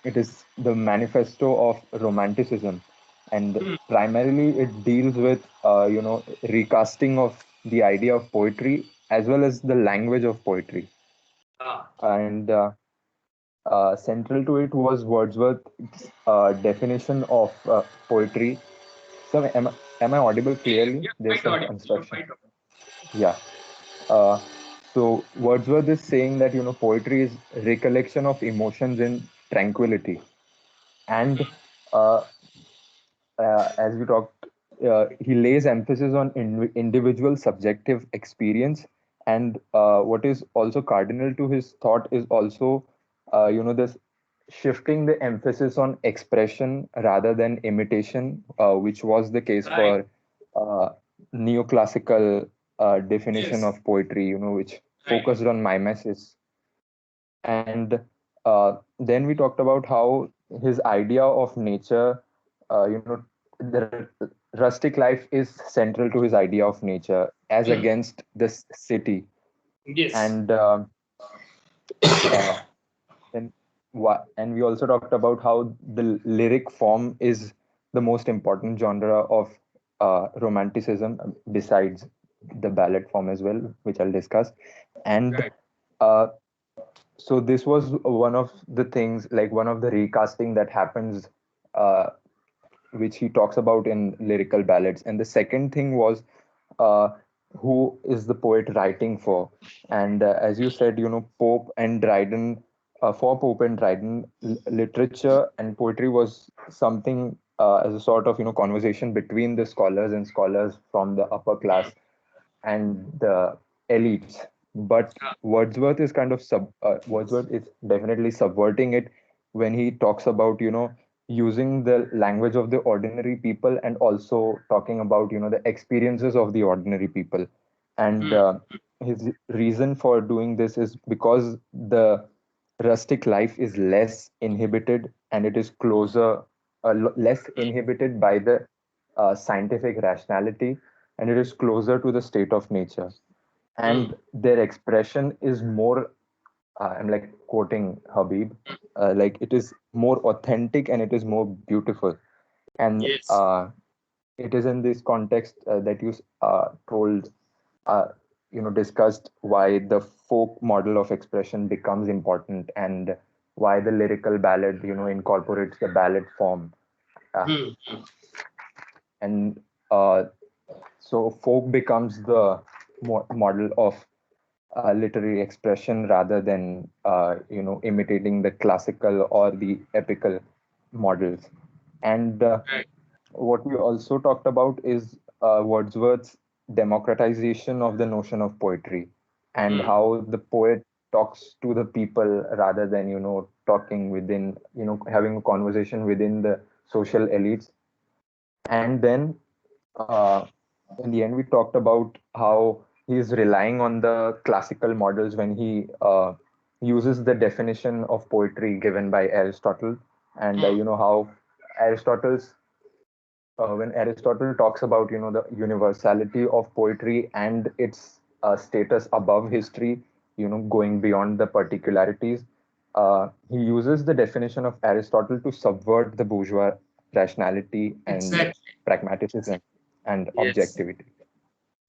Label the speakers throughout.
Speaker 1: it is the manifesto of Romanticism, and
Speaker 2: Hmm.
Speaker 1: primarily it deals with recasting of the idea of poetry as well as the language of poetry.
Speaker 2: Ah,
Speaker 1: And central to it was Wordsworth's definition of poetry. So, am I audible clearly?
Speaker 2: yeah,
Speaker 1: There's
Speaker 2: quite
Speaker 1: some
Speaker 2: audible. You're
Speaker 1: construction.
Speaker 2: quite audible.
Speaker 1: Yeah. Uh, so Wordsworth is saying that poetry is recollection of emotions in tranquility, and uh, as we talked, he lays emphasis on individual subjective experience, and what is also cardinal to his thought is also, this shifting the emphasis on expression rather than imitation, which was the case
Speaker 2: Right.
Speaker 1: for uh, neoclassical definition
Speaker 2: Yes.
Speaker 1: of poetry, which
Speaker 2: Right.
Speaker 1: focused on mimesis. And then we talked about how his idea of nature, the rustic life is central to his idea of nature as
Speaker 2: Hmm.
Speaker 1: against this city.
Speaker 2: Yes.
Speaker 1: And uh, then and we also talked about how the lyric form is the most important genre of romanticism, besides the ballad form as well, which I'll discuss. And
Speaker 2: Right.
Speaker 1: uh, so this was one of the things, like one of the recasting that happens, uh, which he talks about in lyrical ballads. And the second thing was, uh, who is the poet writing for? And as you said, Pope and Dryden, for Pope and Dryden, literature and poetry was something, as a sort of conversation between the scholars and scholars from the upper class and the elites. But
Speaker 2: Ah,
Speaker 1: Wordsworth is definitely subverting it when he talks about using the language of the ordinary people, and also talking about the experiences of the ordinary people. And
Speaker 2: hmm.
Speaker 1: his reason for doing this is because the rustic life is less inhibited, and it is closer, less inhibited by the scientific rationality, and it is closer to the state of nature,
Speaker 2: Hmm.
Speaker 1: and their expression is more, I'm like quoting Habib, like it is more authentic and it is more beautiful. And
Speaker 2: Yes.
Speaker 1: it is in this context that you told, uh, discussed why the folk model of expression becomes important, and why the lyrical ballad, incorporates the ballad form. Uh,
Speaker 2: Hmm.
Speaker 1: and uh, so folk becomes the model of literary expression rather than imitating the classical or the epical models. And
Speaker 2: Right.
Speaker 1: what we also talked about is Wordsworth's democratization of the notion of poetry, and
Speaker 2: Hmm.
Speaker 1: how the poet talks to the people rather than talking within, having a conversation within the social elites. And then in the end, we talked about how he's relying on the classical models when he uses the definition of poetry given by Aristotle. And
Speaker 2: Hmm.
Speaker 1: how Aristotle's when Aristotle talks about the universality of poetry and its status above history, going beyond the particularities, he uses the definition of Aristotle to subvert the bourgeois rationality and
Speaker 2: Exactly.
Speaker 1: pragmatism and
Speaker 2: Yes.
Speaker 1: objectivity.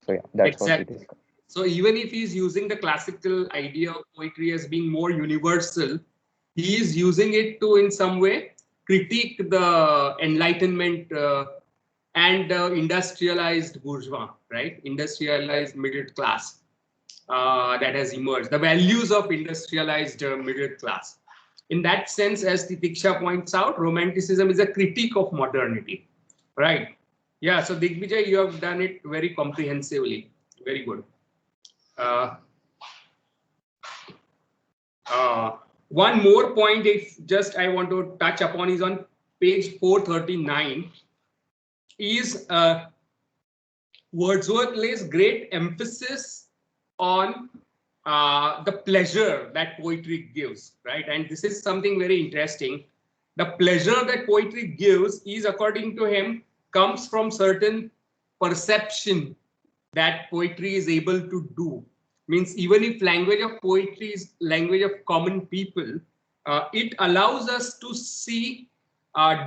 Speaker 1: So yeah, that's what we
Speaker 2: Exactly.
Speaker 1: discussed.
Speaker 2: So even if he's using the classical idea of poetry as being more universal, he is using it to, in some way, critique the Enlightenment and industrialized bourgeois, right? Industrialized middle class that has emerged. The values of industrialized middle class. In that sense, as Titiksha points out, Romanticism is a critique of modernity, right? Yeah. So Digvijay, you have done it very comprehensively. Very good. Uh, uh, One more point, if just I want to touch upon, is on page 439. Is Wordsworth lays great emphasis on the pleasure that poetry gives, right? And this is something very interesting. The pleasure that poetry gives is, according to him, comes from certain perception that poetry is able to do. Means even if language of poetry is language of common people, It allows us to see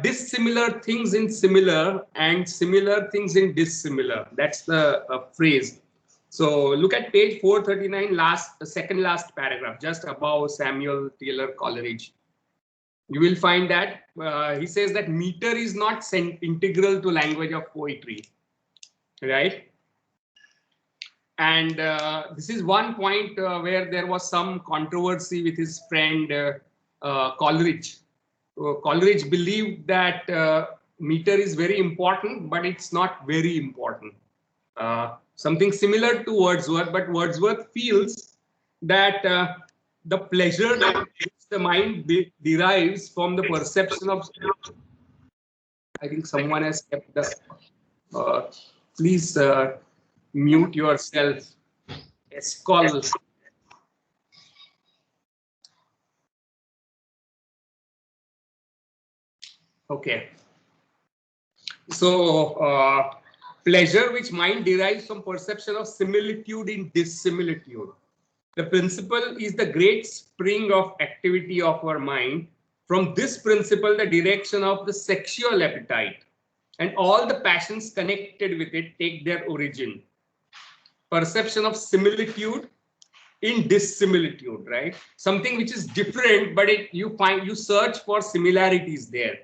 Speaker 2: dissimilar things in similar and similar things in dissimilar. That's the phrase. So look at page 439, second last paragraph, just above Samuel Taylor Coleridge. You will find that he says that meter is not integral to language of poetry, right? And this is one point where there was some controversy with his friend Coleridge. Coleridge believed that meter is very important, but it's not very important. Something similar to Wordsworth, but Wordsworth feels that the pleasure that the mind derives from the perception of. I think someone has kept the. Please mute yourself. Escol. Okay. So pleasure which mind derives from perception of similitude in dissimilitude. The principle is the great spring of activity of our mind. From this principle, the direction of the sexual appetite and all the passions connected with it take their origin. Perception of similitude in dissimilitude, right? Something which is different, but you search for similarities there.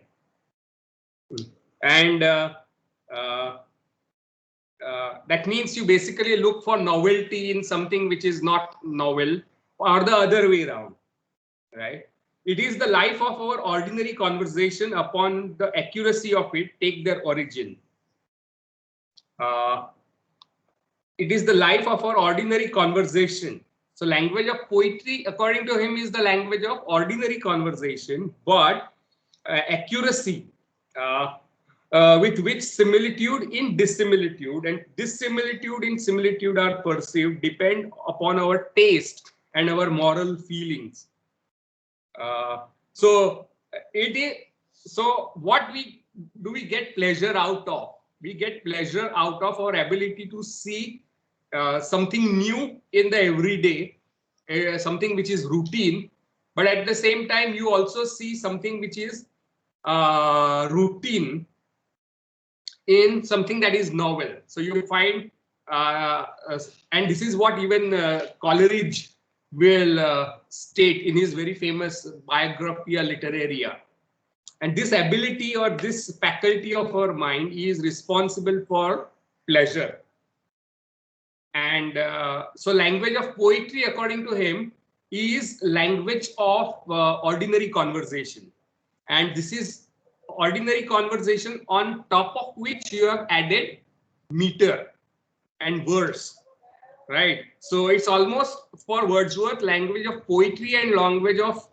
Speaker 2: And that means you basically look for novelty in something which is not novel, or the other way around, right? It is the life of our ordinary conversation upon the accuracy of it take their origin. It is the life of our ordinary conversation. So language of poetry, according to him, is the language of ordinary conversation, but accuracy with which similitude in dissimilitude and dissimilitude in similitude are perceived depend upon our taste and our moral feelings. So what do we get pleasure out of? We get pleasure out of our ability to see something new in the everyday, something which is routine, but at the same time you also see something which is routine in something that is novel. So you find, and this is what even Coleridge will state in his very famous Biographia Literaria. And this ability or this faculty of our mind is responsible for pleasure. And so language of poetry, according to him, is language of ordinary conversation. And this is ordinary conversation on top of which you have added meter and verse, right? So it's almost, for Wordsworth, language of poetry and language of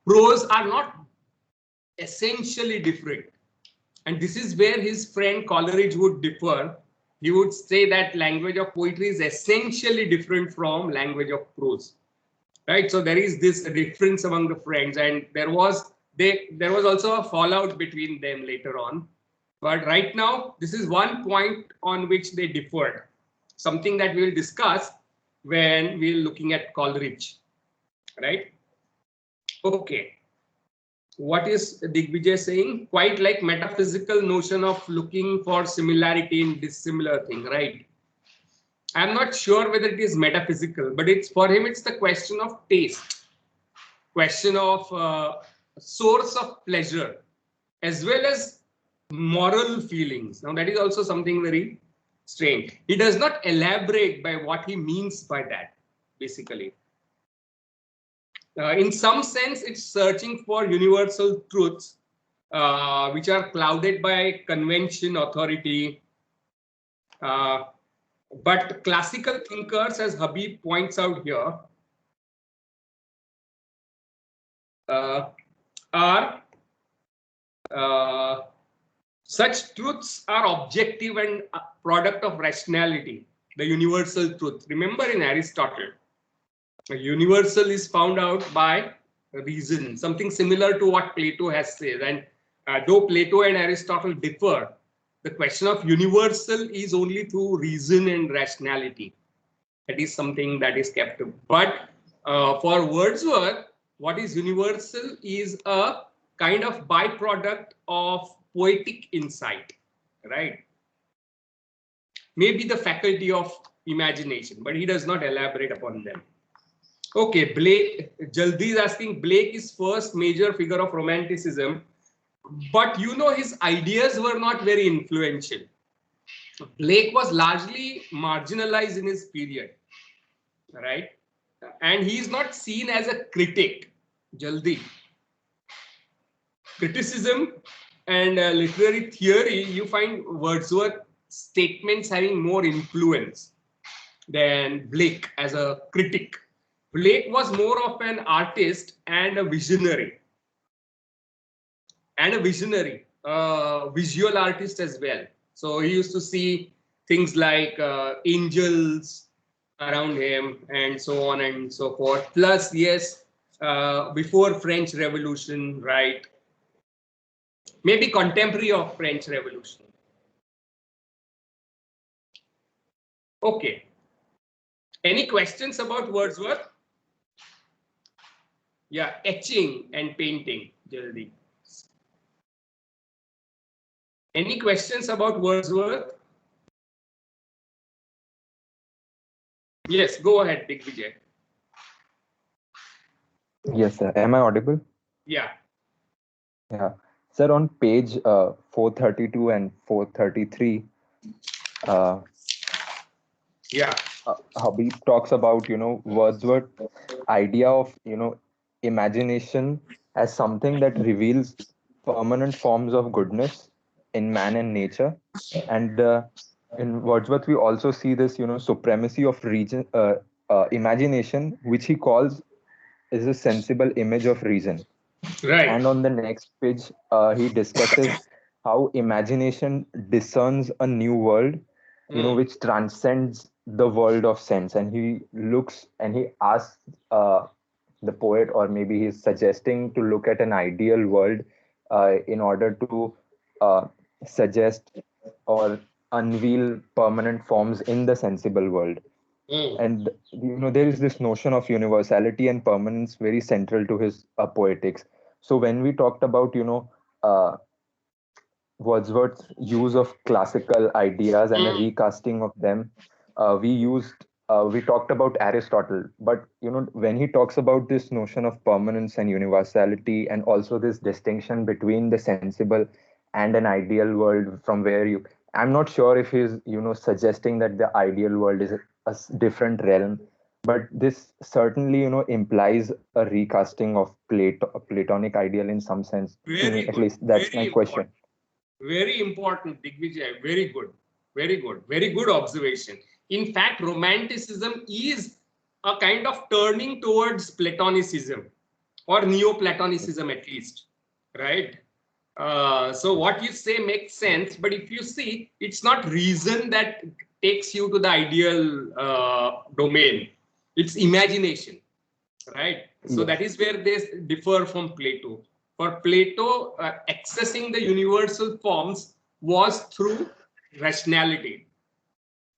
Speaker 2: prose are not essentially different. And this is where his friend Coleridge would differ. He would say that language of poetry is essentially different from language of prose, right? So there is this difference among the friends, and there was also a fallout between them later on. But right now, this is one point on which they differed, something that we will discuss when we're looking at Coleridge, right? Okay. What is Digvijay saying? Quite like metaphysical notion of looking for similarity in dissimilar thing, right? I'm not sure whether it is metaphysical, but it's, for him, it's the question of taste, question of source of pleasure, as well as moral feelings. Now that is also something very strange. He does not elaborate by what he means by that, basically. In some sense, it's searching for universal truths which are clouded by convention, authority. But classical thinkers, as Habib points out here, such truths are objective and a product of rationality, the universal truth. Remember, in Aristotle, a universal is found out by reason, something similar to what Plato has said. And though Plato and Aristotle differ, the question of universal is only through reason and rationality. That is something that is kept. But for Wordsworth, what is universal is a kind of byproduct of poetic insight, right? Maybe the faculty of imagination, but he does not elaborate upon them. Okay, Blake, Jaldi is asking, Blake is first major figure of romanticism, but you know his ideas were not very influential. Blake was largely marginalized in his period, right? And he is not seen as a critic, Jaldi. Criticism and literary theory, you find Wordsworth statements having more influence than Blake as a critic. Blake was more of an artist and a visionary. Visual artist as well. So he used to see things like angels around him and so on and so forth. Plus, yes, before French Revolution, right? Maybe contemporary of French Revolution. Okay. Any questions about Wordsworth? Yeah, etching and painting, Jaldi. Any questions about Wordsworth? Yes, go ahead, Digvijay.
Speaker 1: Yes, sir. Am I audible?
Speaker 2: Yeah.
Speaker 1: Yeah. Sir, on page 432 and 433,
Speaker 2: Yeah.
Speaker 1: Habib talks about, Wordsworth idea of, imagination as something that reveals permanent forms of goodness in man and nature. And in Wordsworth, we also see this, supremacy of imagination, which he calls is a sensible image of reason.
Speaker 2: Right.
Speaker 1: And on the next page, he discusses how imagination discerns a new world, which transcends the world of sense. And he looks and he asks the poet, or maybe he's suggesting to look at an ideal world in order to uh, suggest or unveil permanent forms in the sensible world. And there is this notion of universality and permanence very central to his poetics. So when we talked about uh, Wordsworth's use of classical ideas and a recasting of them, we talked about Aristotle. But when he talks about this notion of permanence and universality, and also this distinction between the sensible and an ideal world, from where I'm not sure if he's suggesting that the ideal world is different realm, but this certainly implies a recasting of Platonic ideal in some sense. To me,
Speaker 2: Very
Speaker 1: at
Speaker 2: good.
Speaker 1: least, that's my
Speaker 2: Very
Speaker 1: question.
Speaker 2: important. Very important, Digvijay. Very good. Very good. Very good observation. In fact, Romanticism is a kind of turning towards Platonicism, or Neoplatonism at least, right? So what you say makes sense, but if you see, it's not reason that takes you to the ideal domain. It's imagination, right? So
Speaker 1: Yes.
Speaker 2: that is where they differ from Plato. For Plato, accessing the universal forms was through rationality.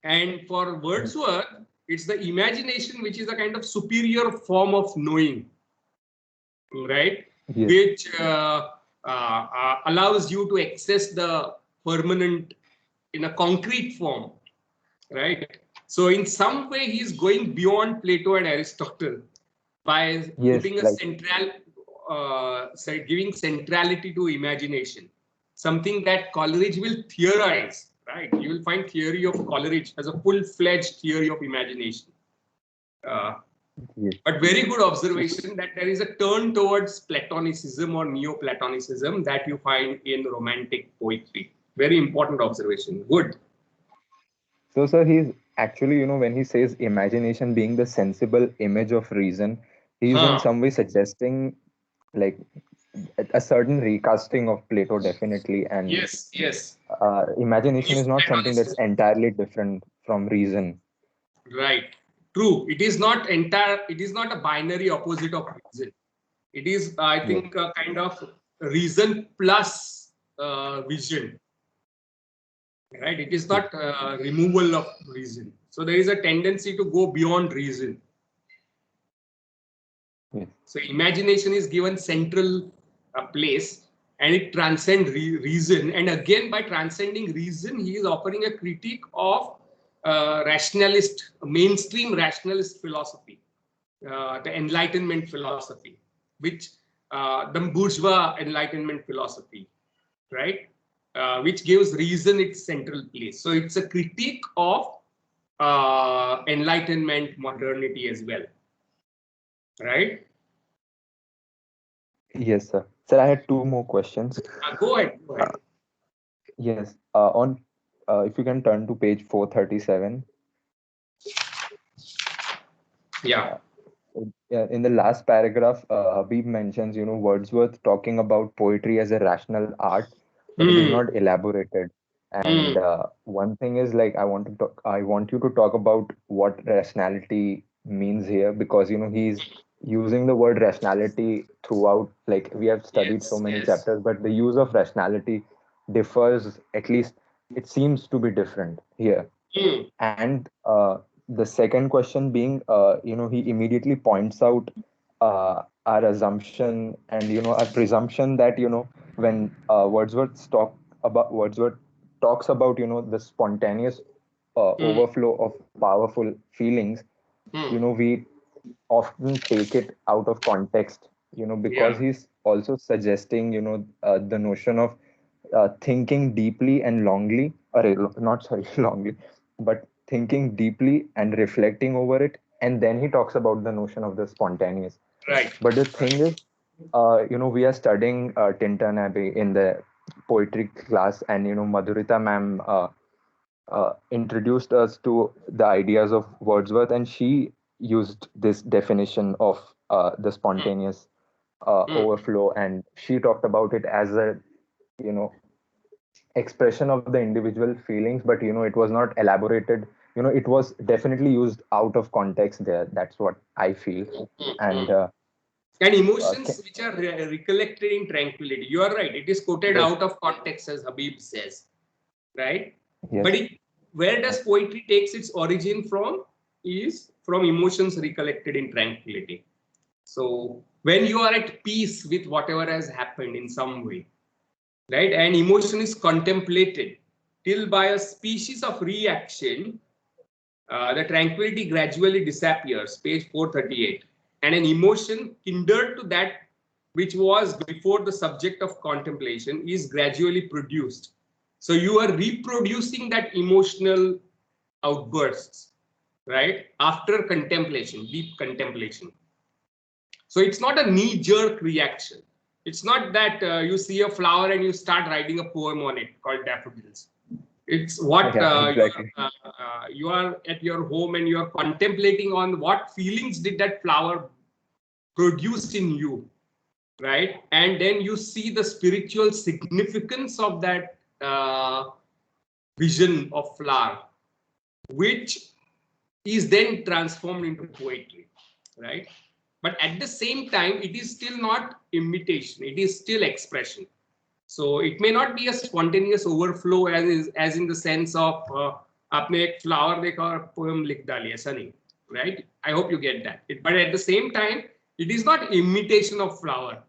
Speaker 2: And for Wordsworth, it's the imagination which is a kind of superior form of knowing, right?
Speaker 1: Yes.
Speaker 2: Which allows you to access the permanent in a concrete form, right? So in some way, he's going beyond Plato and Aristotle by
Speaker 1: Yes,
Speaker 2: putting a
Speaker 1: like
Speaker 2: giving centrality to imagination, something that Coleridge will theorize, right? You will find theory of Coleridge as a full-fledged theory of imagination.
Speaker 1: yes.
Speaker 2: But very good observation that there is a turn towards Platonicism or Neoplatonism that you find in Romantic poetry. Very important observation. Good.
Speaker 1: So, sir, he's actually, when he says imagination being the sensible image of reason, he's in some way suggesting like a certain recasting of Plato, definitely. And
Speaker 2: Yes, yes.
Speaker 1: imagination is not something that's
Speaker 2: Platonism.
Speaker 1: entirely different from reason.
Speaker 2: Right. True. It is not entire. It is not a binary opposite of reason. It is, I
Speaker 1: Yes.
Speaker 2: think, a kind of reason plus vision. Right. It is not removal of reason. So there is a tendency to go beyond reason.
Speaker 1: Yes.
Speaker 2: So imagination is given central place, and it transcends reason. And again, by transcending reason, he is offering a critique of rationalist, mainstream rationalist philosophy, the Enlightenment philosophy, which the bourgeois Enlightenment philosophy, right? Which gives reason its central place. So it's a critique of Enlightenment modernity as well, right?
Speaker 1: Yes, sir. Sir, I had two more questions.
Speaker 2: Go ahead, go
Speaker 1: Uh,
Speaker 2: ahead.
Speaker 1: yes. On if you can turn to page 437.
Speaker 2: Yeah.
Speaker 1: Uh, in the last paragraph, Habib mentions, Wordsworth talking about poetry as a rational art, but it is
Speaker 2: Hmm.
Speaker 1: not elaborated.
Speaker 2: Hmm.
Speaker 1: And one thing is like I want you to talk about what rationality means here, because he's using the word rationality throughout. Like we have studied so
Speaker 2: Yes,
Speaker 1: many
Speaker 2: yes.
Speaker 1: chapters, but the use of rationality differs. At least it seems to be different here.
Speaker 2: Hmm.
Speaker 1: And the second question being, he immediately points out our assumption and our presumption that when Wordsworth talks about the spontaneous
Speaker 2: Hmm.
Speaker 1: overflow of powerful feelings,
Speaker 2: Hmm.
Speaker 1: we often take it out of context, because
Speaker 2: Yeah.
Speaker 1: he's also suggesting the notion of thinking deeply and longly, or not sorry longly, but thinking deeply and reflecting over it, and then he talks about the notion of the spontaneous.
Speaker 2: Right.
Speaker 1: But the thing is, we are studying Tintin Abbey in the poetry class, and Madhurita ma'am introduced us to the ideas of Wordsworth, and she used this definition of the
Speaker 2: Hmm.
Speaker 1: spontaneous
Speaker 2: Hmm.
Speaker 1: overflow, and she talked about it as a you know expression of the individual feelings, but it was not elaborated. It was definitely used out of context there. That's what I feel.
Speaker 2: Hmm.
Speaker 1: And
Speaker 2: Hmm. And
Speaker 1: can,
Speaker 2: emotions which are recollected in tranquility. You are right. It is quoted
Speaker 1: yes,
Speaker 2: out of context, as Habib says, right? But
Speaker 1: yes,
Speaker 2: where does poetry takes its origin from? Is from emotions recollected in tranquility. So when you are at peace with whatever has happened in some way, right, and emotion is contemplated till by a species of reaction, the tranquility gradually disappears, page 438, and an emotion kindred to that which was before the subject of contemplation is gradually produced. So you are reproducing that emotional outbursts, right, after contemplation, deep contemplation. So it's not a knee-jerk reaction. It's not that you see a flower and you start writing a poem on it called Daffodils. It's what
Speaker 1: yeah, exactly.
Speaker 2: you are at your home and you are contemplating on what feelings did that flower produce in you, right? And then you see the spiritual significance of that vision of flower, which is then transformed into poetry, right? But at the same time, it is still not imitation, it is still expression. So it may not be a spontaneous overflow as in the sense of आपने एक flower देखा और poem लिख डाली, ऐसा नहीं, right? I hope you get that. But at the same time, it is not imitation of flower.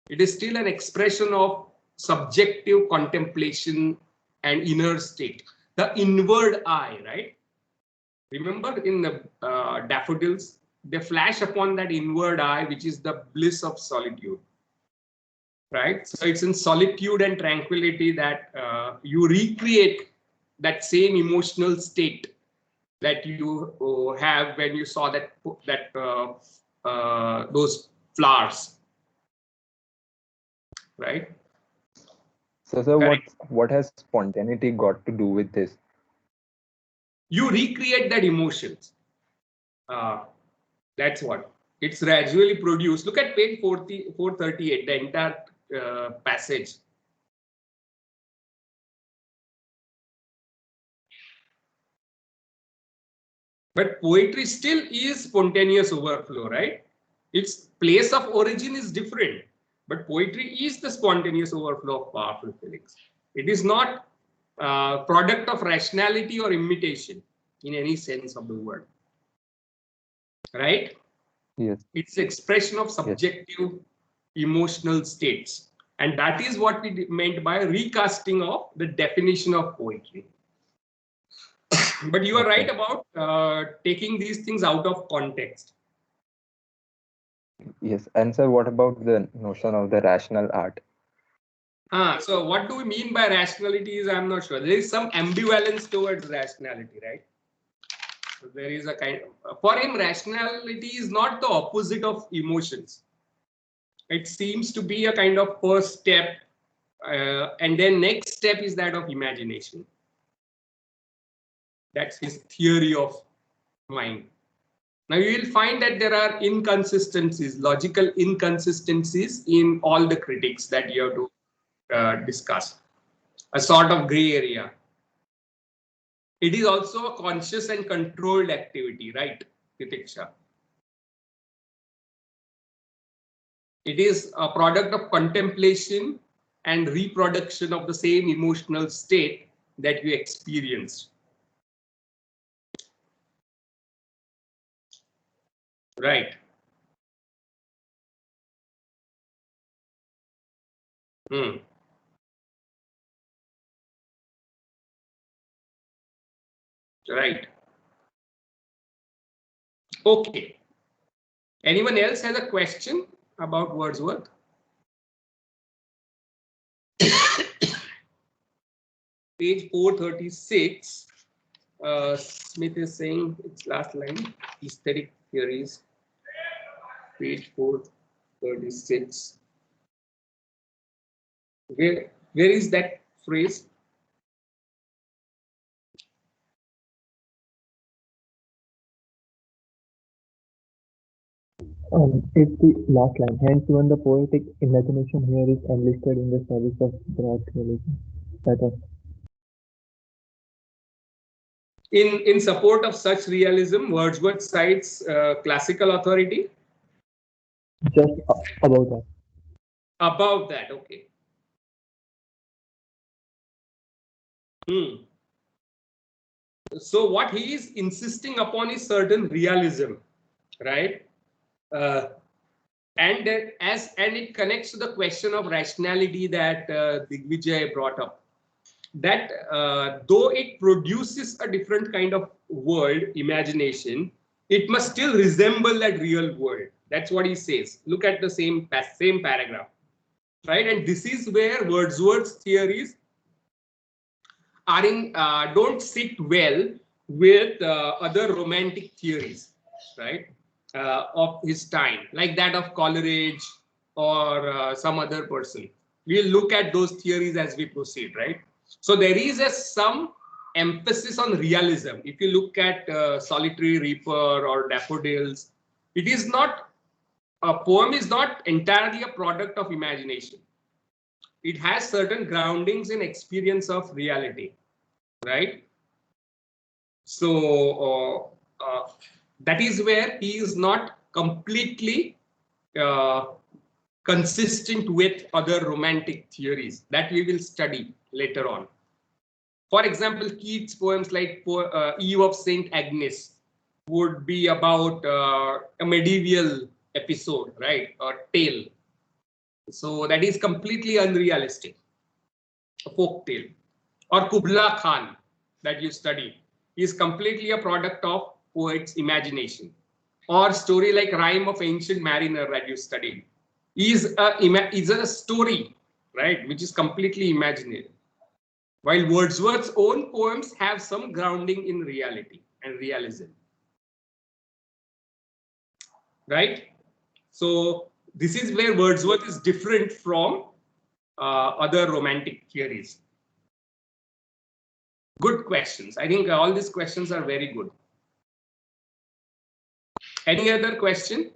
Speaker 2: It is still an expression of subjective contemplation and inner state. The inward eye, right? Remember in the daffodils, they flash upon that inward eye, which is the bliss of solitude, right? So it's in solitude and tranquility that you recreate that same emotional state that you have when you saw those flowers, right?
Speaker 1: So
Speaker 2: Correct.
Speaker 1: what has spontaneity got to do with this?
Speaker 2: You recreate that emotions. Uh, that's what it's gradually produced. Look at page 438, the entire passage. But poetry still is spontaneous overflow, right? Its place of origin is different, but poetry is the spontaneous overflow of powerful feelings. It is not product of rationality or imitation in any sense of the word, right?
Speaker 1: Yes.
Speaker 2: It's expression of subjective emotional states. And that is what we meant by recasting of the definition of poetry. But you are right
Speaker 1: Okay.
Speaker 2: about taking these things out of context.
Speaker 1: Yes. And sir, what about the notion of the rational art?
Speaker 2: So what do we mean by rationality is I'm not sure. There is some ambivalence towards rationality, right? So there is a kind of, for him, rationality is not the opposite of emotions. It seems to be a kind of first step, and then next step is that of imagination. That's his theory of mind. Now you will find that there are inconsistencies, logical inconsistencies in all the critiques that you have to discuss. A sort of gray area. It is also a conscious and controlled activity, right, Titiksha? It is a product of contemplation and reproduction of the same emotional state that you experienced. Right. Hmm. Right. Okay. Anyone else has a question about Wordsworth? Page 436. Smith is saying its last line, aesthetic theories. Page 436. Where is that phrase?
Speaker 3: It's the last line. Hence, even the poetic imagination here is enlisted in the service of broad realism. That was
Speaker 2: In support of such realism, Wordsworth cites classical authority.
Speaker 3: just about that.
Speaker 2: Above that, okay. So what he is insisting upon is certain realism, right? And it connects to the question of rationality that Digvijay brought up. That though it produces a different kind of world, imagination, it must still resemble that real world. That's what he says. Look at the same paragraph, right? And this is where Wordsworth's theories are don't sit well with other romantic theories, right, of his time, like that of Coleridge or some other person. We'll look at those theories as we proceed, right? So there is some emphasis on realism. If you look at Solitary Reaper or Daffodils, it is not, a poem is not entirely a product of imagination. It has certain groundings in experience of reality, right? So that is where he is not completely uh, consistent with other romantic theories that we will study later on. For example, Keats' poems like Eve of St. Agnes would be about a medieval episode, right, or tale. So that is completely unrealistic, a folk tale. Or Kubla Khan that you study is completely a product of poet's imagination. Or story like Rime of Ancient Mariner that you studied is a story, right, which is completely imaginary. While Wordsworth's own poems have some grounding in reality and realism, right? So this is where Wordsworth is different from other romantic theories. Good questions. I think all these questions are very good. Any other question?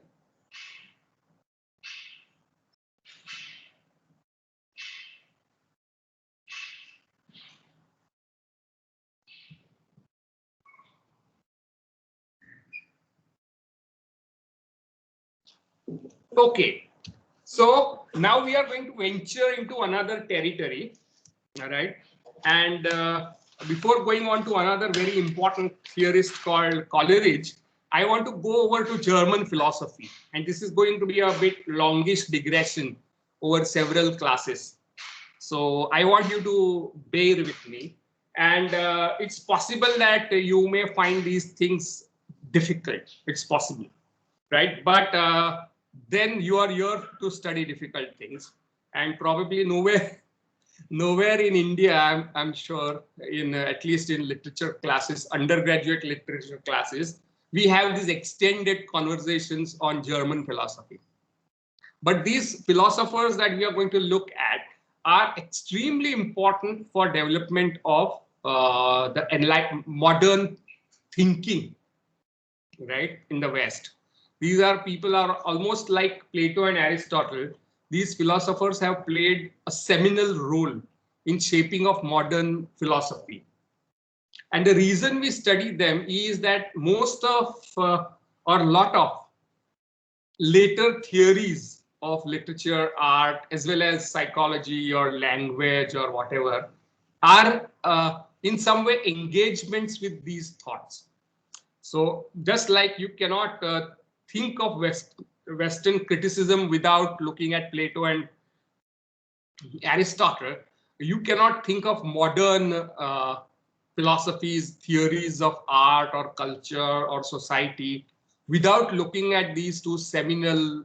Speaker 2: Okay. So now we are going to venture into another territory. All right. And before going on to another very important theorist called Coleridge, I want to go over to German philosophy, and this is going to be a bit longish digression over several classes. So I want you to bear with me, and it's possible that you may find these things difficult. It's possible, right? But then you are here to study difficult things, and probably nowhere in India, I'm sure, in at least in literature classes, undergraduate literature classes, we have these extended conversations on German philosophy. But these philosophers that we are going to look at are extremely important for development of the modern thinking, right, in the West. These are people are almost like Plato and Aristotle. These philosophers have played a seminal role in shaping of modern philosophy. And the reason we study them is that most of or a lot of later theories of literature, art, as well as psychology or language or whatever, are in some way engagements with these thoughts. So just like you cannot think of Western criticism without looking at Plato and Aristotle, you cannot think of modern philosophies, theories of art or culture or society without looking at these two seminal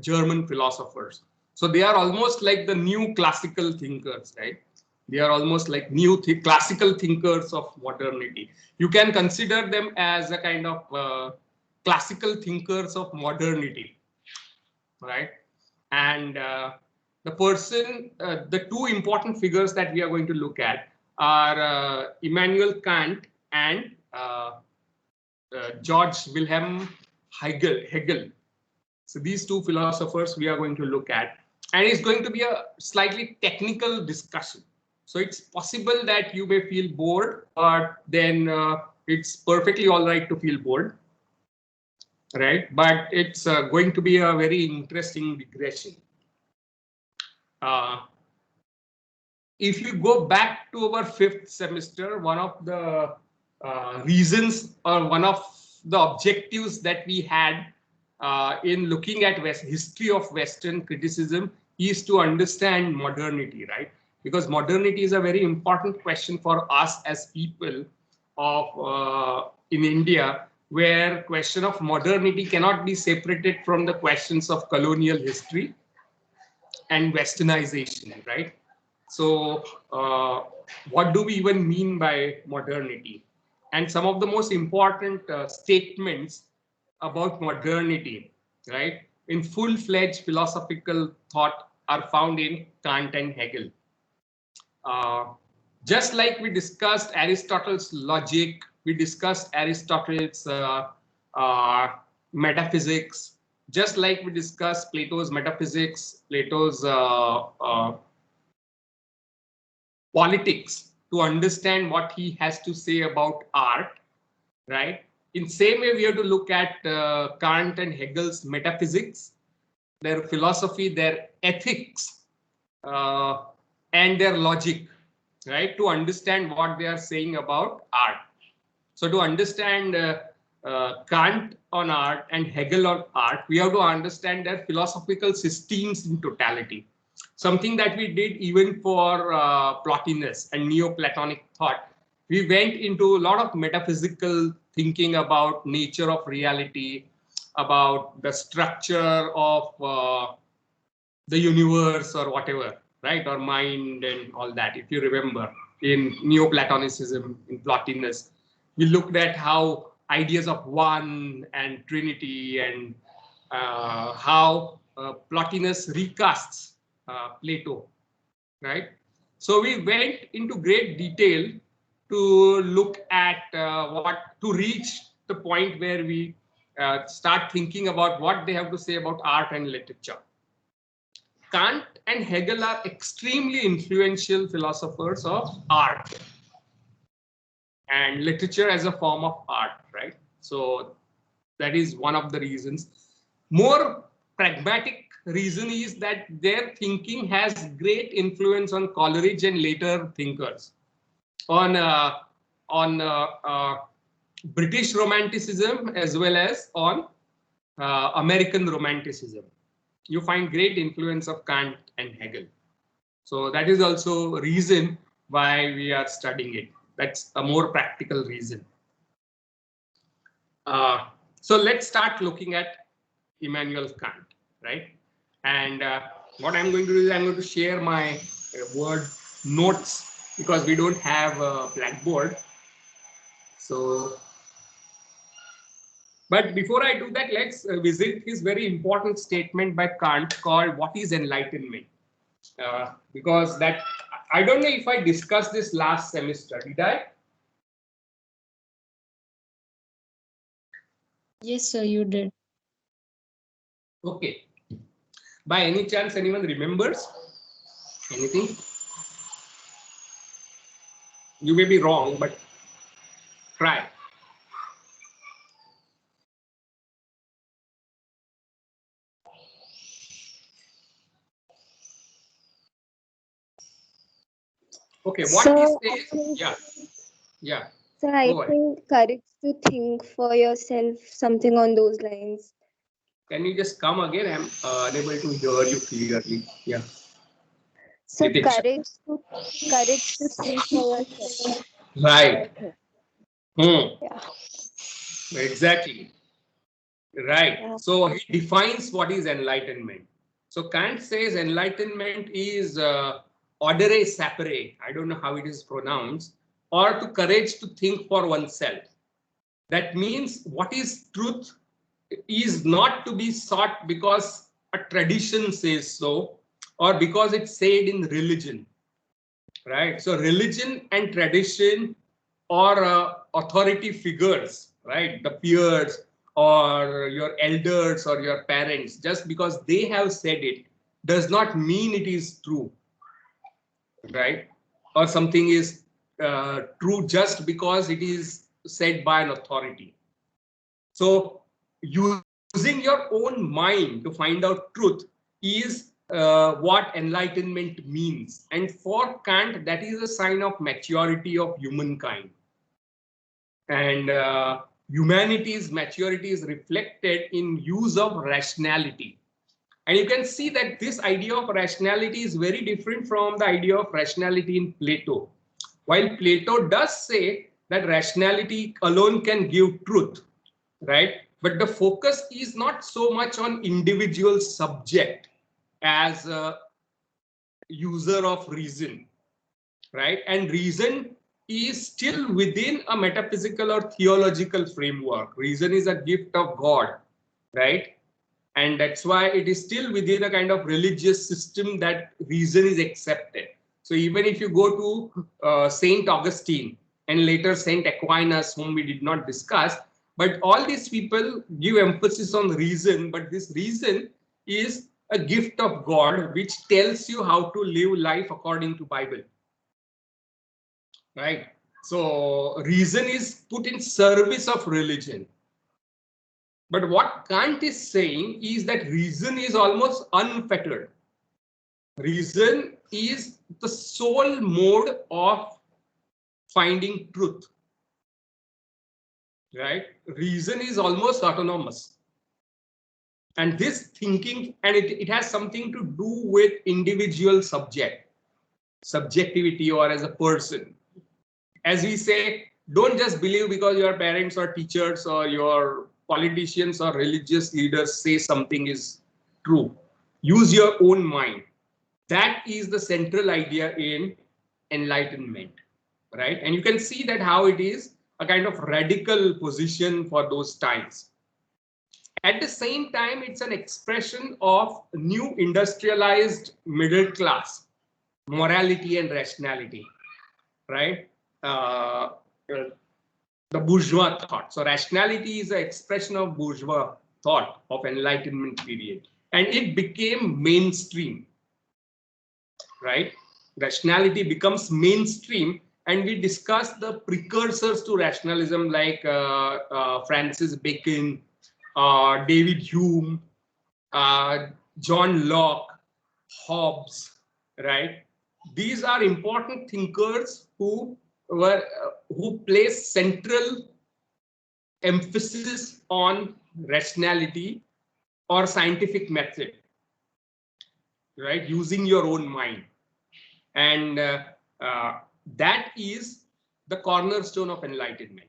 Speaker 2: German philosophers. So they are almost like the new classical thinkers, right? They are almost like new classical thinkers of modernity. You can consider them as a kind of classical thinkers of modernity, right? And the two important figures that we are going to look at are Immanuel Kant and George Wilhelm Hegel. So these two philosophers we are going to look at, and it's going to be a slightly technical discussion. So it's possible that you may feel bored, but then it's perfectly all right to feel bored, right? But it's going to be a very interesting digression. If you go back to our 5th semester, one of the reasons or one of the objectives that we had in looking at history of Western criticism is to understand modernity, right? Because modernity is a very important question for us as people of in India, where question of modernity cannot be separated from the questions of colonial history and westernization, right? So what do we even mean by modernity? And some of the most important statements about modernity, right, in full-fledged philosophical thought are found in Kant and Hegel. Just like we discussed Aristotle's logic, we discussed Aristotle's metaphysics, just like we discussed Plato's metaphysics, Plato's politics, to understand what he has to say about art, right? In same way, we have to look at Kant and Hegel's metaphysics, their philosophy, their ethics, and their logic, right? To understand what they are saying about art. So to understand Kant on art and Hegel on art, we have to understand their philosophical systems in totality. Something that we did even for Plotinus and Neoplatonic thought. We went into a lot of metaphysical thinking about nature of reality, about the structure of the universe or whatever, right? Or mind and all that. If you remember, in Neoplatonicism, in Plotinus, we looked at how ideas of one and trinity and how Plotinus recasts Plato, right? So we went into great detail to look at to reach the point where we start thinking about what they have to say about art and literature. Kant and Hegel are extremely influential philosophers of art and literature as a form of art, right? So that is one of the reasons. More pragmatic reason is that their thinking has great influence on Coleridge and later thinkers, on British Romanticism as well as on American Romanticism. You find great influence of Kant and Hegel. So that is also a reason why we are studying it. That's a more practical reason. So let's start looking at Immanuel Kant, right? And what I'm going to do is I'm going to share my Word notes because we don't have a Blackboard. So, but before I do that, let's visit his very important statement by Kant called "What is Enlightenment?" Because that I don't know if I discussed this last semester. Did I?
Speaker 4: Yes, sir, you did.
Speaker 2: Okay. By any chance, anyone remembers anything? You may be wrong, but try. Okay, what
Speaker 5: So,
Speaker 2: he
Speaker 5: I
Speaker 2: says,
Speaker 5: think,
Speaker 2: yeah.
Speaker 5: so I
Speaker 2: Go ahead.
Speaker 5: think courage to think for yourself, something on those lines.
Speaker 2: Can you just come again? I'm unable to hear you clearly. Yeah.
Speaker 5: So
Speaker 2: Nitish.
Speaker 5: courage to think for yourself.
Speaker 2: Right. Hmm.
Speaker 5: Yeah.
Speaker 2: Exactly. Right.
Speaker 5: Yeah.
Speaker 2: So he defines what is enlightenment. So Kant says enlightenment is ordere sapere. I don't know how it is pronounced, or to courage to think for oneself. That means what is truth is not to be sought because a tradition says so or because it's said in religion, right? So religion and tradition or authority figures, right? The peers or your elders or your parents, just because they have said it does not mean it is true, right? Or something is true just because it is said by an authority. So using your own mind to find out truth is what enlightenment means. And for Kant, that is a sign of maturity of humankind. And humanity's maturity is reflected in use of rationality. And you can see that this idea of rationality is very different from the idea of rationality in Plato. While Plato does say that rationality alone can give truth, right? But the focus is not so much on individual subject as a user of reason, right? And reason is still within a metaphysical or theological framework. Reason is a gift of God, right? And that's why it is still within a kind of religious system that reason is accepted. So even if you go to Saint Augustine and later Saint Aquinas, whom we did not discuss, but all these people give emphasis on reason, but this reason is a gift of God which tells you how to live life according to Bible, right? So reason is put in service of religion. But what Kant is saying is that reason is almost unfettered. Reason is the sole mode of finding truth, right? Reason is almost autonomous. And this thinking, and it has something to do with individual subjectivity or as a person. As we say, don't just believe because your parents or teachers or your politicians or religious leaders say something is true. Use your own mind. That is the central idea in enlightenment, right? And you can see that how it is a kind of radical position for those times. At the same time, it's an expression of new industrialized middle class morality and rationality, right? The bourgeois thought. So rationality is an expression of bourgeois thought of Enlightenment period, and it became mainstream, right? Rationality becomes mainstream, and we discussed the precursors to rationalism like Francis Bacon, David Hume, John Locke, Hobbes, right? These are important thinkers who placed central emphasis on rationality or scientific method, right? Using your own mind. And that is the cornerstone of enlightenment.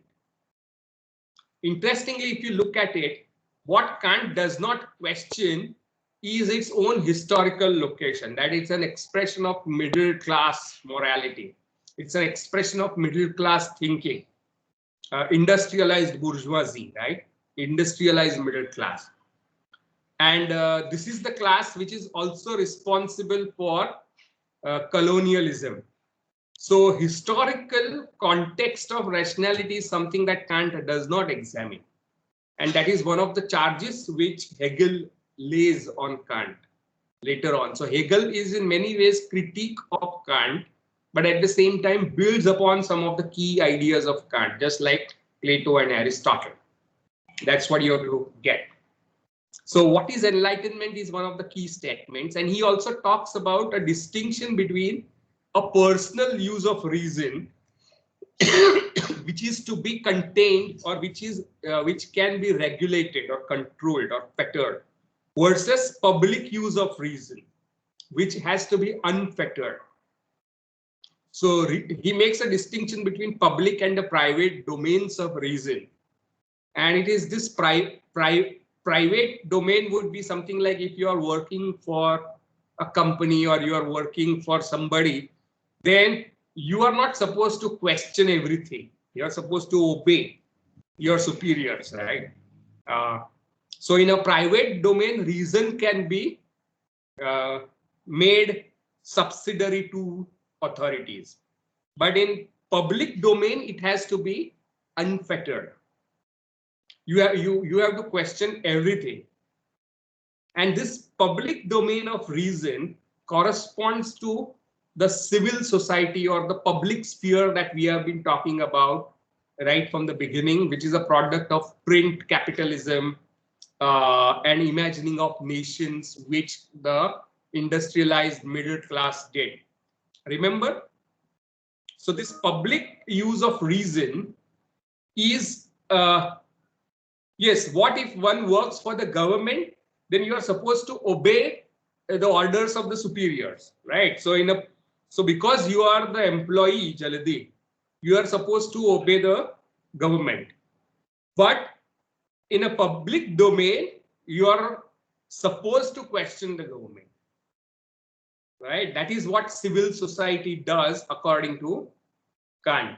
Speaker 2: Interestingly, if you look at it, what Kant does not question is its own historical location, that it's an expression of middle class morality. It's an expression of middle class thinking, industrialized bourgeoisie, right? Industrialized middle class. And this is the class which is also responsible for colonialism. So historical context of rationality is something that Kant does not examine. And that is one of the charges which Hegel lays on Kant later on. So Hegel is in many ways critique of Kant, but at the same time builds upon some of the key ideas of Kant, just like Plato and Aristotle. That's what you have to get. So what is enlightenment is one of the key statements. And he also talks about a distinction between a personal use of reason which is to be contained or which can be regulated or controlled or fettered, versus public use of reason, which has to be unfettered. So he makes a distinction between public and the private domains of reason. And it is this private domain would be something like if you are working for a company or you are working for somebody, then you are not supposed to question everything. You are supposed to obey your superiors, right? So in a private domain, reason can be made subsidiary to authorities. But in public domain, it has to be unfettered. You have to question everything. And this public domain of reason corresponds to the civil society or the public sphere that we have been talking about right from the beginning, which is a product of print capitalism and imagining of nations, which the industrialized middle class did. Remember? So this public use of reason is, yes, what if one works for the government, then you are supposed to obey the orders of the superiors, right? So because you are the employee, Jaladi, you are supposed to obey the government. But in a public domain, you are supposed to question the government, right? That is what civil society does according to Kant,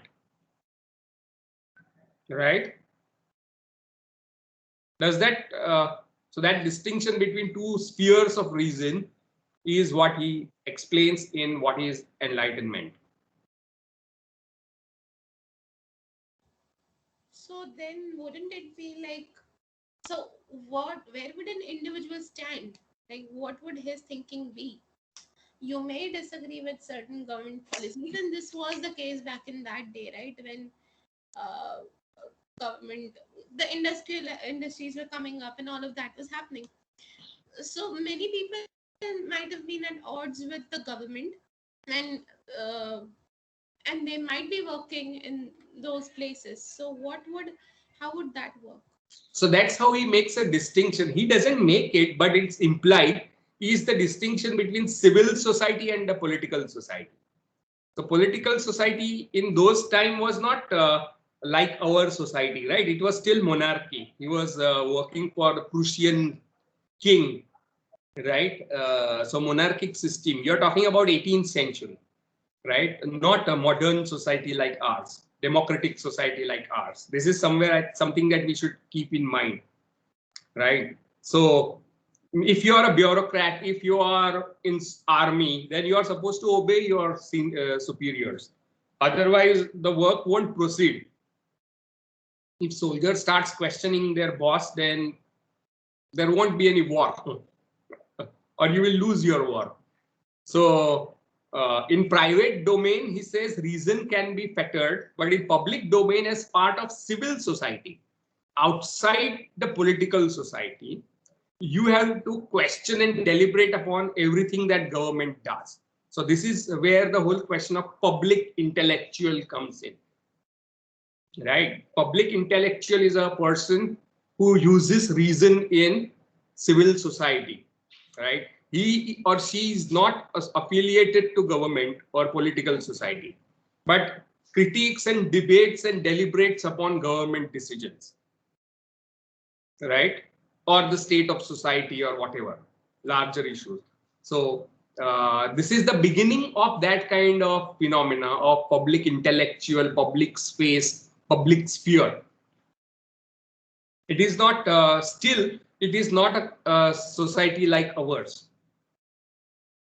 Speaker 2: right? Does that, so that distinction between two spheres of reason is what he explains in what is enlightenment.
Speaker 4: So then wouldn't it be like, so where would an individual stand? Like what would his thinking be? You may disagree with certain government policies, and this was the case back in that day, right? When government, the industries were coming up and all of that was happening. So many people might have been at odds with the government, and they might be working in those places. So how would that work?
Speaker 2: So that's how he makes a distinction. He doesn't make it, but it's implied, is the distinction between civil society and the political society. The political society in those time was not like our society, right? It was still monarchy. He was working for the Prussian king, right? So monarchic system. You're talking about 18th century, right? Not a modern society like ours, democratic society like ours. This is something that we should keep in mind, right? So if you are a bureaucrat, if you are in army, then you are supposed to obey your superiors. Otherwise, the work won't proceed. If soldier starts questioning their boss, then there won't be any war, or you will lose your war. So in private domain, he says reason can be fettered, but in public domain as part of civil society, outside the political society, you have to question and deliberate upon everything that government does. So this is where the whole question of public intellectual comes in. right? Public intellectual is a person who uses reason in civil society, right? He or she is not affiliated to government or political society, but critiques and debates and deliberates upon government decisions, right? Or the state of society or whatever, larger issues. So this is the beginning of that kind of phenomena of public intellectual, public space, public sphere. It is not still, it is not a society like ours,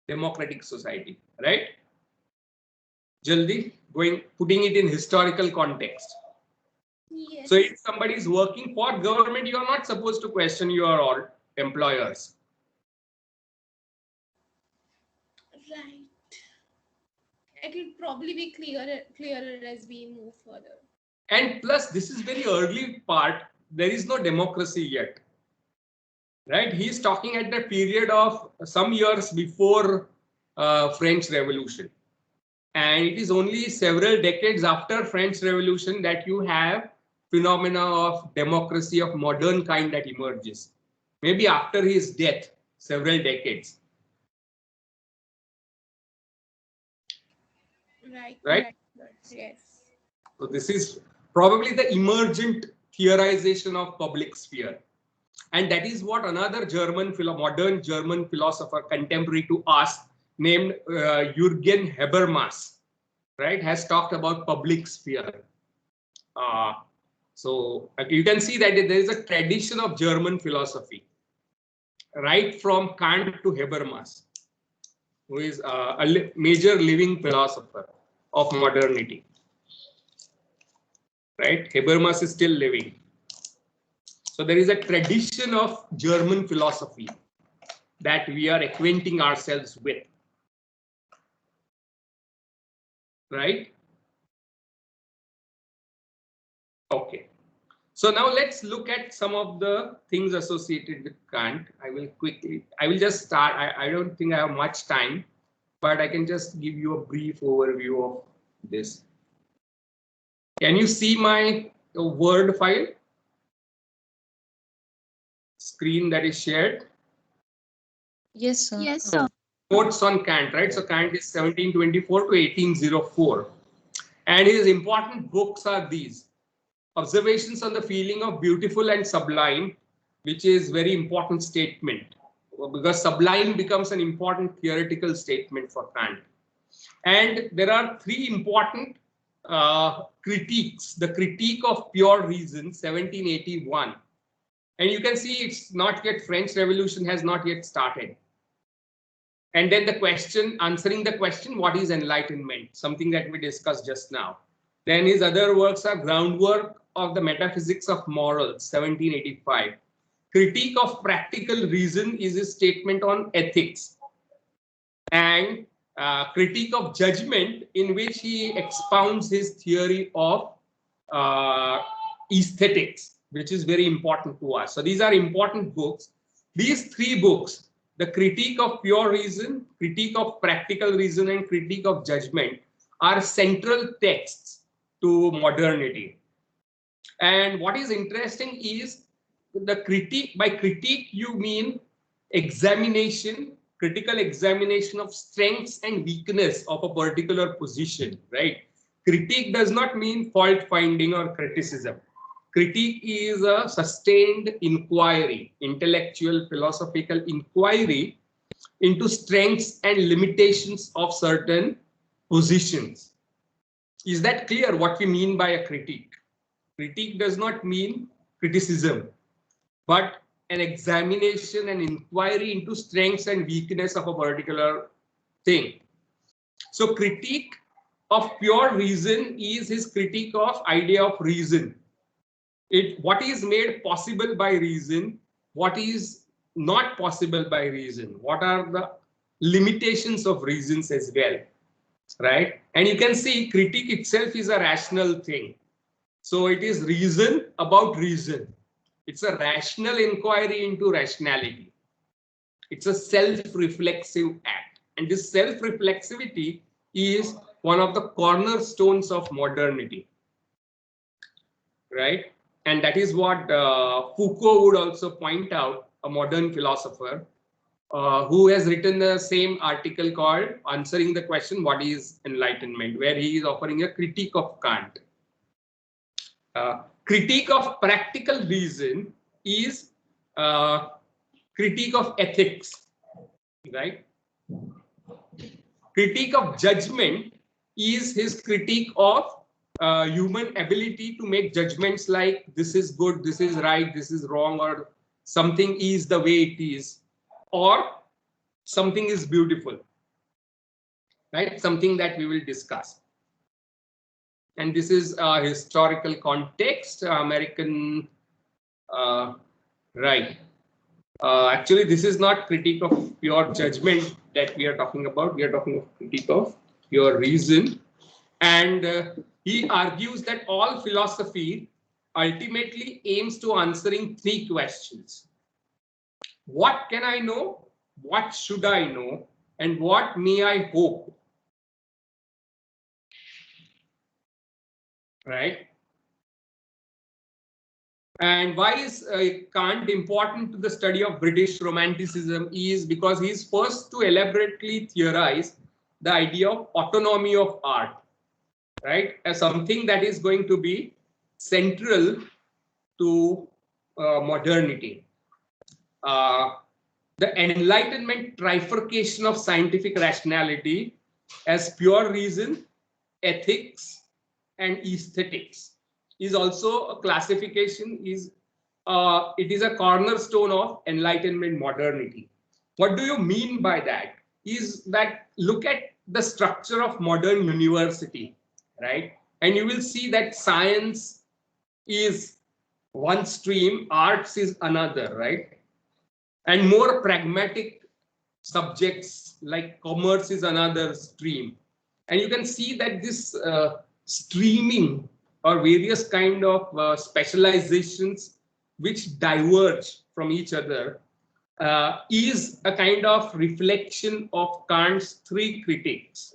Speaker 2: democratic society, right? Jaldi, putting it in historical context.
Speaker 4: Yes.
Speaker 2: So if somebody is working for government, you are not supposed to question your all employers.
Speaker 4: Right. It will probably be clearer as we move further.
Speaker 2: And plus, this is very early part. There is no democracy yet, right? He is talking at the period of some years before French Revolution, and it is only several decades after French Revolution that you have phenomena of democracy of modern kind that emerges. Maybe after his death, several decades. Right?
Speaker 4: Yes.
Speaker 2: So this is probably the emergent theorization of public sphere. And that is what another modern German philosopher contemporary to us named Jürgen Habermas, right, has talked about public sphere. So you can see that there is a tradition of German philosophy, right from Kant to Habermas, who is a major living philosopher of modernity. Right, Habermas is still living. So there is a tradition of German philosophy that we are acquainting ourselves with. Right? Okay. So now let's look at some of the things associated with Kant. I will just start. I don't think I have much time, but I can just give you a brief overview of this. Can you see my Word file? Screen that is shared?
Speaker 6: Yes, sir.
Speaker 4: Yes, sir.
Speaker 2: Notes on Kant, right? So Kant is 1724 to 1804. And his important books are these: Observations on the Feeling of Beautiful and Sublime, which is very important statement, because sublime becomes an important theoretical statement for Kant. And there are three important critiques. The Critique of Pure Reason, 1781. And you can see it's not yet, French Revolution has not yet started. And then the question, answering the question, what is enlightenment? Something that we discussed just now. Then his other works are Groundwork of the Metaphysics of Morals, 1785. Critique of Practical Reason is his statement on ethics. And Critique of Judgment, in which he expounds his theory of aesthetics, which is very important to us. So these are important books. These three books, the Critique of Pure Reason, Critique of Practical Reason, and Critique of Judgment, are central texts to modernity. And what is interesting is the critique. By critique, you mean examination, critical examination of strengths and weakness of a particular position, right? Critique does not mean fault finding or criticism. Critique is a sustained inquiry, intellectual, philosophical inquiry into strengths and limitations of certain positions. Is that clear what we mean by a critique? Critique does not mean criticism, but an examination and inquiry into strengths and weakness of a particular thing. So critique of pure reason is his critique of idea of reason. What is made possible by reason, what is not possible by reason, what are the limitations of reasons as well, right? And you can see critique itself is a rational thing. So it is reason about reason. It's a rational inquiry into rationality. It's a self-reflexive act. And this self-reflexivity is one of the cornerstones of modernity. right? And that is what Foucault would also point out, a modern philosopher who has written the same article called Answering the Question, What is Enlightenment, where he is offering a critique of Kant. Critique of practical reason is critique of ethics, right? Critique of judgment is his critique of human ability to make judgments like this is good, this is right, this is wrong, or something is the way it is, or something is beautiful, right? Something that we will discuss. And this is a historical context, American, right. Actually, this is not critique of pure judgment that we are talking about. We are talking of critique of pure reason. And he argues that all philosophy ultimately aims to answering three questions. What can I know? What should I know? And what may I hope? Right? And why is Kant important to the study of British Romanticism is because he is first to elaborately theorize the idea of autonomy of art, right, as something that is going to be central to modernity. The Enlightenment trifurcation of scientific rationality as pure reason, ethics, and aesthetics is also a classification, it is a cornerstone of Enlightenment modernity. What do you mean by that? Is that look at the structure of modern university, right? And you will see that science is one stream, arts is another, right? And more pragmatic subjects like commerce is another stream. And you can see that this streaming or various kind of specializations which diverge from each other is a kind of reflection of Kant's three critiques,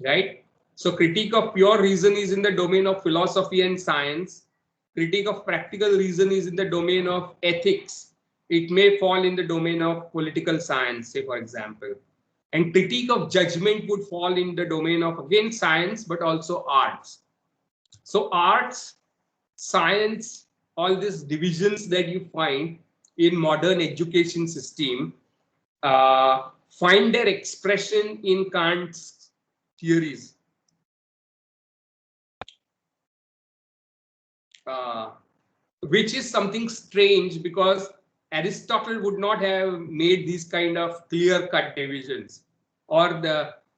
Speaker 2: right? So critique of pure reason is in the domain of philosophy and science. Critique of practical reason is in the domain of ethics. It may fall in the domain of political science, say for example. And critique of judgment would fall in the domain of, again, science, but also arts. So arts, science, all these divisions that you find in modern education system find their expression in Kant's theories. Which is something strange because Aristotle would not have made these kind of clear-cut divisions. Or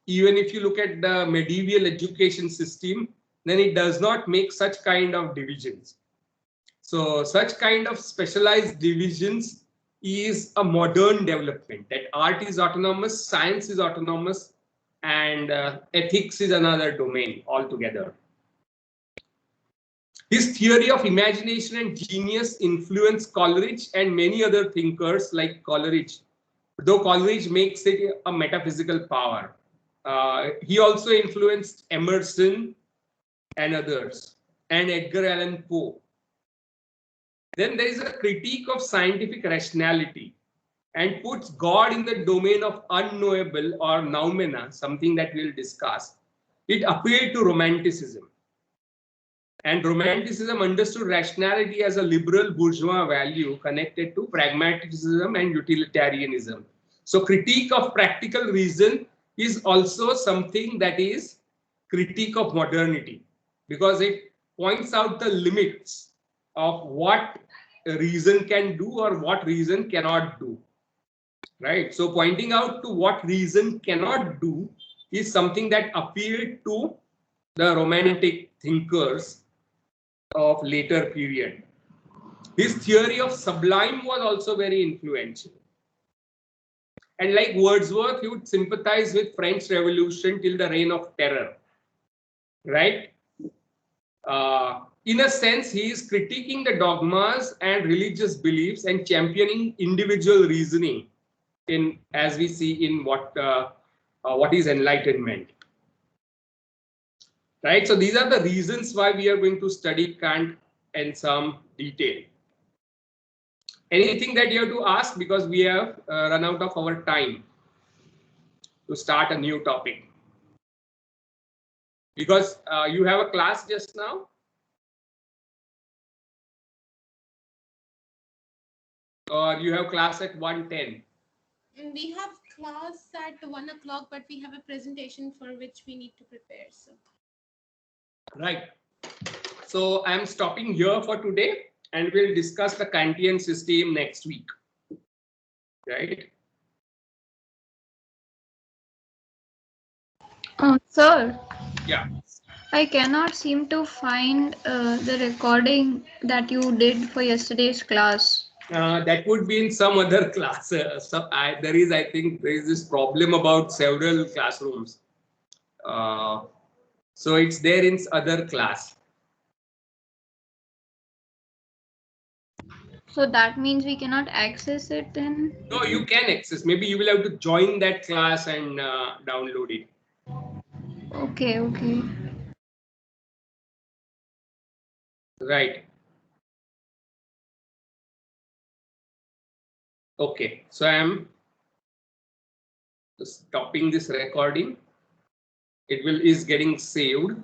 Speaker 2: even if you look at the medieval education system, then it does not make such kind of divisions. So such kind of specialized divisions is a modern development, that art is autonomous, science is autonomous, and ethics is another domain altogether. His theory of imagination and genius influenced Coleridge and many other thinkers like Coleridge, though Coleridge makes it a metaphysical power. He also influenced Emerson and others, and Edgar Allan Poe. Then there is a critique of scientific rationality and puts God in the domain of unknowable or noumena, something that we'll discuss. It appealed to Romanticism. And Romanticism understood rationality as a liberal bourgeois value connected to pragmatism and utilitarianism. So critique of practical reason is also something that is critique of modernity, because it points out the limits of what reason can do or what reason cannot do, right? So pointing out to what reason cannot do is something that appealed to the romantic thinkers of later period. His theory of sublime was also very influential. And like Wordsworth, he would sympathize with French Revolution till the Reign of Terror, right? In a sense, he is critiquing the dogmas and religious beliefs and championing individual reasoning, in as we see in what is enlightenment. right? So these are the reasons why we are going to study Kant in some detail. Anything that you have to ask, because we have run out of our time to start a new topic. Because you have a class just now. Or you have class at 1:10.
Speaker 4: We have class at 1 o'clock, but we have a presentation for which we need to prepare. So.
Speaker 2: Right. So I'm stopping here for today, and we'll discuss the Kantian system next week. Right.
Speaker 6: Sir.
Speaker 2: Yeah.
Speaker 6: I cannot seem to find the recording that you did for yesterday's class.
Speaker 2: That would be in some other class. I think there is this problem about several classrooms. So it's there in other class.
Speaker 6: So that means we cannot access it then?
Speaker 2: No, you can access. Maybe you will have to join that class and download it.
Speaker 6: Okay, okay.
Speaker 2: Right. Okay, so I am stopping this recording. It is getting saved.